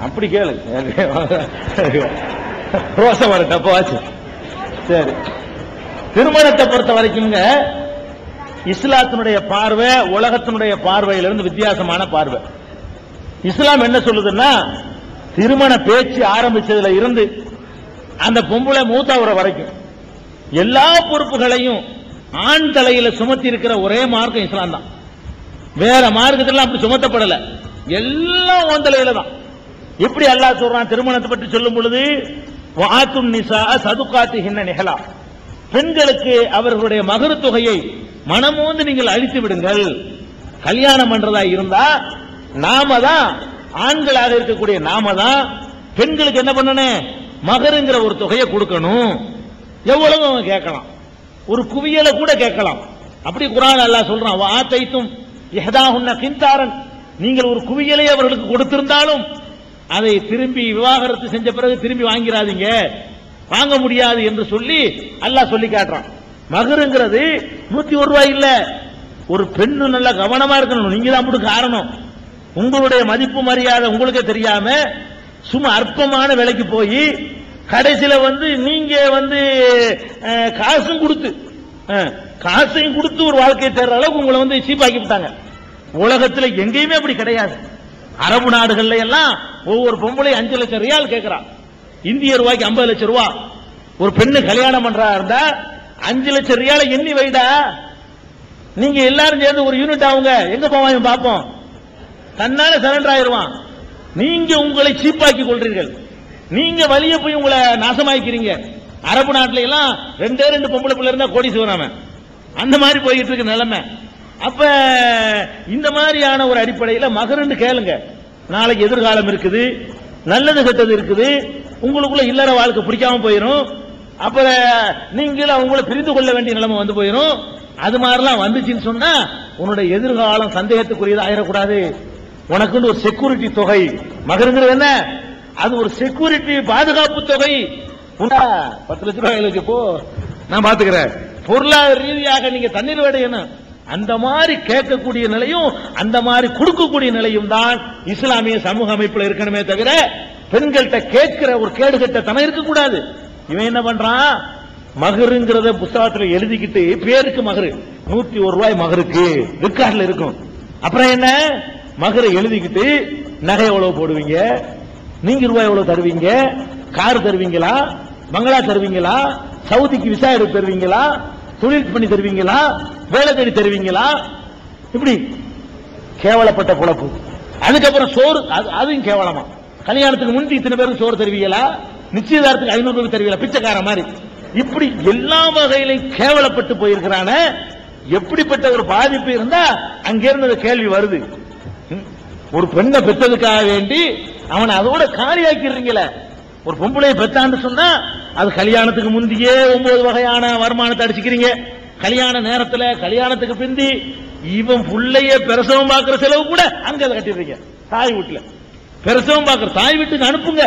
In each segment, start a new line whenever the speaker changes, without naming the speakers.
அப்படி கேளு. ரோசம் வரட்ட போச்சு. சரி, திருமணத்தை பொறுத்த வரைக்கும்ங்க இஸ்லாத்தினுடைய பார்வை உலகத்தினுடைய பார்வையிலிருந்து வித்தியாசமான பார்வை. இஸ்லாம் என்ன சொல்லுதுன்னா, திருமண பேச்சு ஆரம்பிச்சதுல இருந்து அந்த பொம்பளை மூத்தாவுற வரைக்கும் எல்லா பொறுப்புகளையும் ஆண் தலையில சுமத்தி இருக்கிற ஒரே மார்க்கம் இஸ்லாம் தான். வேற மார்க்கத்தில் அப்படி சுமத்தப்படல, எல்லாம் உன் தலையில தான். எப்படி அல்லாஹ் சொல்றான் திருமணத்தை பற்றி சொல்லும் பொழுது, வாத்துன் நிசா சதுகாத்திஹின்ன நிஹலா, பெண்களுக்கு அவர்களுடைய மகரு தொகையை மனமோந்து நீங்கள் அழித்து விடுங்கள். கல்யாணம் பண்றதா இருந்தா நாம தான், ஆண்களாக இருக்கக்கூடிய நாம தான் பெண்களுக்கு என்ன பண்ணணும், மகருங்கிற ஒரு தொகையை கொடுக்கணும். எவ்வளவு அவங்க கேட்கலாம், ஒரு குவியலை கூட கேட்கலாம். அப்படி குர்ஆன் அல்லாஹ் சொல்றான், வாத்தைத்தும் இஹ்தாஹுன்ன கின்தாரன், நீங்கள் ஒரு குவியலை அவர்களுக்கு கொடுத்திருந்தாலும் அதை திரும்பி விவாகரத்து செஞ்ச பிறகு திரும்பி வாங்கிறாதீங்க, வாங்க முடியாது என்று சொல்லி அல்லாஹ் சொல்லி காட்டுறான். மகருங்கிறது 101 ரூபாய் இல்ல. ஒரு பெண்ணு நல்ல கவனமா இருக்கணும். நீங்க தான் அப்படி காரணம். உங்களுடைய மதிப்பு மரியாதை உங்களுக்கே தெரியாம சும்மா அற்பமான விலைக்கு போய் கடைசியில நீங்க காசும் கொடுத்து ஒரு வாழ்க்கையை தேர்ற அளவுக்கு உங்களை சீப்பாக்கி விட்டாங்க. உலகத்துல எங்கேயுமே அப்படி கிடையாது. அரபு நாடுகள்ல எல்லாம் ஒவ்வொரு பொம்பளை 5 லட்சம் ரியால் கேட்கிறான். இந்திய ரூபாய்க்கு 50 லட்சம் ரூபாய். ஒரு பெண்ணு கல்யாணம் பண்றா இருந்தா 5 லட்சம் ரியாலை எண்ணி வைடா. நீங்க எல்லாரும் சேர்ந்து ஒரு யூனிட் ஆகுங்க, எங்க போவாங்க பார்ப்போம், தன்னால சரண்டர் ஆயிருவான். நீங்க உங்களை சீப்பாக்கி கொள்றீர்கள், நீங்க வழிய போய் உங்களை நாசமாக்கிறீங்க. அரபு நாட்டில எல்லாம் 2 பொம்பளை பிள்ளை இருந்தா கோடீஸ்வரன், அந்த மாதிரி போயிட்டு இருக்கு நிலைமை. அப்ப இந்த மாதிரியான ஒரு அடிப்படையில் மகருன்னு கேளுங்க. நாளைக்கு எதிர்காலம் இருக்குது, நல்லது கெட்டது இருக்குது, உங்களுக்குள்ள இல்லற வாழ்க்கை பிடிக்காம போயிடும். அப்புறம் நீங்களும் அவங்கள பிரிந்து கொள்ள வேண்டிய நிலைமை வந்து போயிடும். அது மாதிரிலாம் வந்துச்சுன்னு சொன்னா உன்னுடைய எதிர்காலம் சந்தேகத்துக்குரியது ஆயிடக்கூடாது. உனக்குன்னு ஒரு செக்யூரிட்டி தொகை, மகருங்கிறது என்ன, அது ஒரு செக்யூரிட்டி பாதுகாப்பு தொகை. 10 லட்சம் ரூபாய்க்கு போ, நான் பாத்துக்கிறேன். பொருளாதார ரீதியாக நீங்க தண்ணீர் வேடையணும், அந்த மாதிரி கேட்கக்கூடிய நிலையும் அந்த மாதிரி கொடுக்கக்கூடிய நிலையும் தான் இஸ்லாமிய சமூக அமைப்புல இருக்கணுமே தவிர பெண்கள்கிட்ட கேட்கிற ஒரு கேடுகட்ட தனம் இருக்கக்கூடாது. இவன் என்ன பண்றான், மகருங்கிறத புத்தகத்தில் எழுதிக்கிட்டு பேருக்கு மகரு 101 ரூபாய் மகருக்கு ரெக்கார்ட்ல இருக்கும். அப்புறம் என்ன, மகரை எழுதிக்கிட்டு நகை எவ்வளவு போடுவீங்க, நீங்க ரூபாய் எவ்வளவு தருவீங்க, கார் தருவீங்களா, பங்களா தருவீங்களா, சவுதிக்கு விசா எடுத்து தருவீங்களா, தொழில் பண்ணி தருவீங்களா, வேலை தேடி தருவீங்களா, இப்படி கேவலப்பட்ட பொழப்பு. அதுக்கப்புறம் சோறு, அதுவும் கேவலமா. கல்யாணத்துக்கு முந்தி இத்தனை பேருக்கு சோறு தருவீங்களா, நிச்சயதாரத்துக்கு 500 ரூபாய் தருவீங்களா, பிச்சைக்கார மாதிரி. இப்படி எல்லா வகையிலும் கேவலப்பட்டு போயிருக்கிறான. எப்படிப்பட்ட ஒரு பாதிப்பு இருந்தா அங்கிருந்து கேள்வி வருது. ஒரு பெண்ணை பெற்றதுக்காக வேண்டி அவனை அதோட காலியாக்கிறீங்களே. ஒரு பொம்பளையை பெற்றான்னு சொன்னா அது கல்யாணத்துக்கு முந்தையே 9 வகையான வருமானத்தை அடிச்சுக்கிறீங்க. கல்யாண நேரத்தில், கல்யாணத்துக்கு பிந்தி இவன் புள்ளைய பிரசவம் பார்க்கிற செலவு கூட அங்க அதை கட்டிடுறீங்க. தாய் வீட்டுல பிரசவம் பார்க்கிற தாய் வீட்டுக்கு அனுப்புங்க,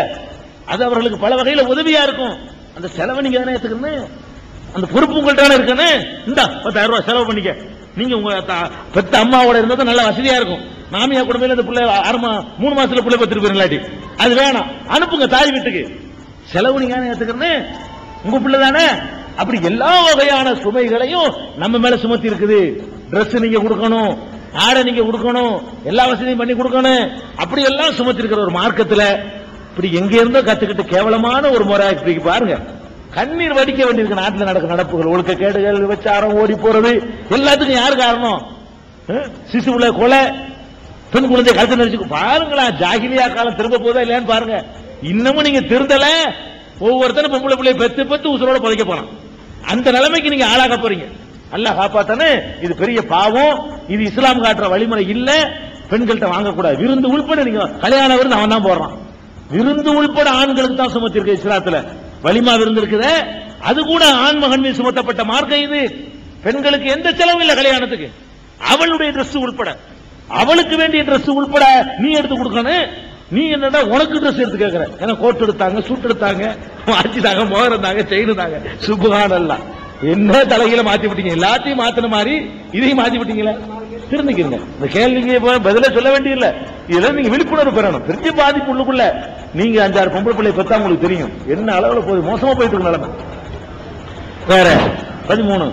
அது அவர்களுக்கு பல வகையில உதவியா இருக்கும். அந்த செலவை நீங்க தானே எடுத்துக்கணும், அந்த பொறுப்பு உங்கள்கிட்ட இருக்கணும். இந்த 10,000 ரூபாய் செலவு பண்ணிக்க, நீங்க உங்க பெத்த அம்மாவோட இருந்தா நல்ல வசதியா இருக்கும். மாமியா குடும்பம் இந்த பிள்ளை 3 மாசத்துல பிள்ளை பத்திட்டு போயிருங்களாட்டி அது வேணாம், அனுப்புங்க தாய் வீட்டுக்கு. செலவு நீங்க தானே எடுத்துக்கணும், உங்க பிள்ளை தானே. அப்படி எல்லா வகையான சுமைகளையும் நம்ம மேல சுமத்தி இருக்குது. டிரெஸ் நீங்க கொடுக்கணும், ஆடை நீங்க கொடுக்கணும், எல்லா வசதியும் பண்ணி கொடுக்கணும். அப்படி எல்லாம் சுமத்தி இருக்கிற ஒரு மார்க்கத்துல இப்படி எங்க இருந்தோ கத்துக்கிட்டு கேவலமான ஒரு முறை பாருங்க. கண்ணீர் வடிக்க வேண்டியிருக்கு நாட்டில் நடக்கிற நடப்புகள், ஒழுக்க கேடுகள், விபச்சாரம், ஓடி போறது, எல்லாத்துக்கும் யாரு காரணம்? சிசுவுல கொலை, பெண் குழந்தை கழுத்து நடிச்சு பாருங்களா. ஜாகிலியா காலம் திரும்ப போதா இல்லையான்னு பாருங்க. இன்னமும் நீங்க திருந்தல, ஒவ்வொருத்தரும் பொம்பளை பிள்ளைய பெத்து உசுரோட புதைக்க போறான். அந்த நிலைமைக்கு நீங்க ஆளாக போறீங்க. அல்லாஹ் காப்பாத்தானே. இது பெரிய பாவம். இது இஸ்லாம் காட்டுற வழிமுறை இல்ல. பெண்கள்கிட்ட வாங்கக்கூடாது. விருந்து உள்பட நீங்க கல்யாண விருந்து அவன் தான் போடுறான். விருந்து உள்பட ஆண்களுக்கு தான் சுமத்தி இருக்கு இஸ்லாத்துல. வலிமா விருந்து இருக்குது, அது கூட ஆண் மகன் மீது சுமத்தப்பட்ட மார்க்கம் இது. பெண்களுக்கு எந்த செலவும் இல்லை கல்யாணத்துக்கு. அவளுடைய டிரெஸ் உள்பட, அவளுக்கு வேண்டிய டிரெஸ் உள்பட நீ எடுத்து கொடுக்கணும். நீ என்னடா உனக்கு டிரெஸ் எடுத்து கேட்கிற? ஏன்னா கோட் எடுத்தாங்க, சூட் எடுத்தாங்க, வாட்சி தாங்க, மோதிரம் தாங்க, செயின் தாங்க. சுப்ஹானல்லாஹ், என்ன தலையில மாத்தி விட்டீங்க. எல்லாத்தையும் மாத்தின மாதிரி இதையும் மாத்தி விட்டீங்களா? திருந்திக்கிறங்க. இந்த கேள்விக்கு பதில சொல்ல வேண்டியதில்லை. இதுல நீங்க விழிப்புணர்வு பெறணும். பெரிய பாதிப்பு உள்ளுக்குள்ள நீங்க 5-6 பொம்பளை பிள்ளை பெத்தா உங்களுக்கு தெரியும் என்ன அளவுல போகுது, மோசமா போயிட்டு இருக்கு நிலைமை. வேற 13